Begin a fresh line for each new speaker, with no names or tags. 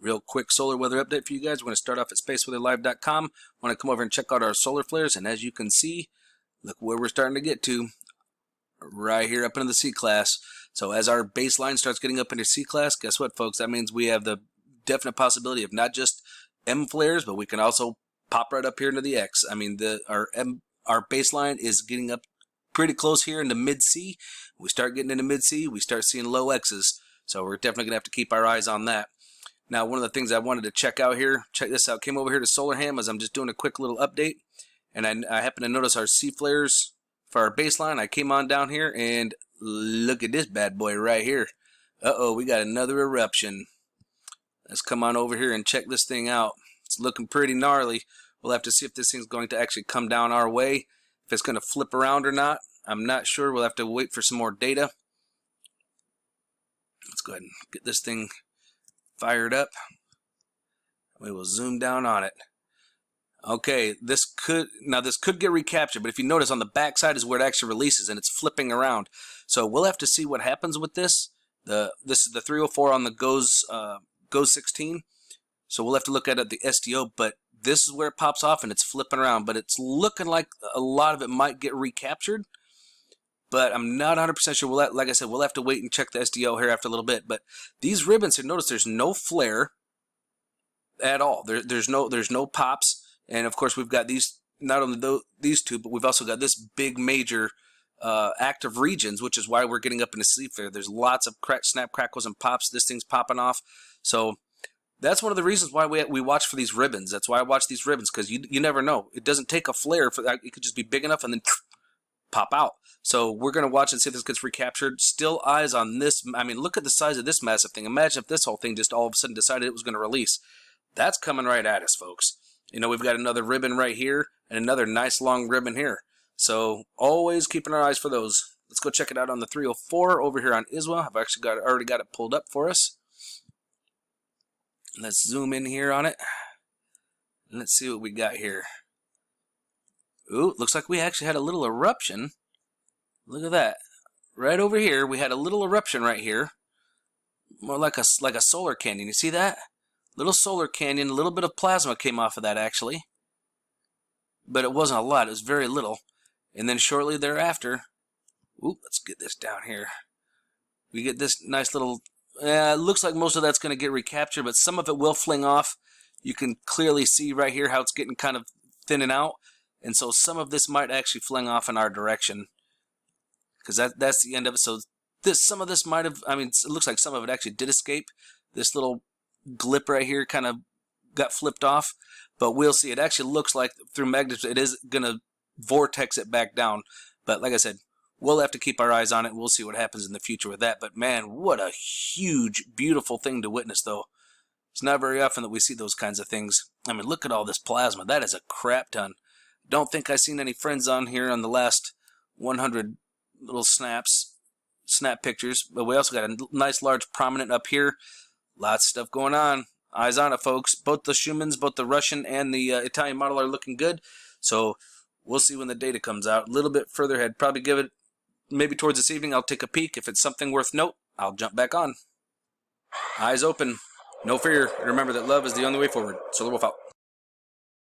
Real quick solar weather update for you guys. We're going to start off at spaceweatherlive.com. I want to come over and check out our solar flares, and as you can see, look where we're starting to get to. Right here up into the C class. So as our baseline starts getting up into C class, guess what, folks? That means we have the definite possibility of not just M flares, but we can also pop right up here into the X. I mean, our baseline is getting up pretty close here into mid C. We start getting into mid C, we start seeing low X's. So we're definitely going to have to keep our eyes on that. Now, one of the things I wanted to check out here, check this out, came over here to SolarHam as I'm just doing a quick little update, and I happened to notice our C flares for our baseline. I came on down here and look at this bad boy right here. Uh-oh, we got another eruption. Let's come on over here and check this thing out. It's looking pretty gnarly. We'll have to see if this thing's going to actually come down our way, if it's going to flip around or not. I'm not sure. We'll have to wait for some more data. Let's go ahead and get this thing fired up. We will zoom down on it. Okay, this could get recaptured, but if you notice on the back side is where it actually releases and it's flipping around. So we'll have to see what happens with this. This is the 304 on the GOES 16. So we'll have to look at it the SDO, but this is where it pops off and it's flipping around, but it's looking like a lot of it might get recaptured. But I'm not 100% sure. Like I said, we'll have to wait and check the SDO here after a little bit. But these ribbons here, notice there's no flare at all. There's no pops. And of course, we've got these, not only these two, but we've also got this big major active regions, which is why we're getting up into sleep there. There's lots of snap, crackles, and pops. This thing's popping off. So that's one of the reasons why we watch for these ribbons. That's why I watch these ribbons, because you never know. It doesn't take a flare for that. It could just be big enough and then pop out. So we're going to watch and see if this gets recaptured. Still eyes on this. I mean, look at the size of this massive thing. Imagine if this whole thing just all of a sudden decided it was going to release. That's coming right at us, folks. You know, we've got another ribbon right here and another nice long ribbon here. So always keeping our eyes for those. Let's go check it out on the 304 over here on ISWA. I've actually already got it pulled up for us. Let's zoom in here on it. And let's see what we got here. Ooh, looks like we actually had a little eruption. Look at that. Right over here, we had a little eruption right here. More like a solar canyon. You see that? Little solar canyon, a little bit of plasma came off of that actually. But it wasn't a lot, it was very little. And then shortly thereafter, ooh, let's get this down here. We get this nice little, it looks like most of that's going to get recaptured, but some of it will fling off. You can clearly see right here how it's getting kind of thinning out. And so some of this might actually fling off in our direction, because that's the end of it. So some of this might have, I mean, it looks like some of it actually did escape. This little glip right here kind of got flipped off, but we'll see. It actually looks like through magnetism it is going to vortex it back down. But like I said, we'll have to keep our eyes on it. We'll see what happens in the future with that. But man, what a huge, beautiful thing to witness, though. It's not very often that we see those kinds of things. I mean, look at all this plasma. That is a crap ton. Don't think I've seen any friends on here on the last 100 little snap pictures. But we also got a nice large prominent up here. Lots of stuff going on. Eyes on it, folks. Both the Schumans, both the Russian and the Italian model are looking good. So we'll see when the data comes out. A little bit further ahead. Probably give it maybe towards this evening. I'll take a peek. If it's something worth note, I'll jump back on. Eyes open. No fear. Remember that love is the only way forward. Solar Wolf out.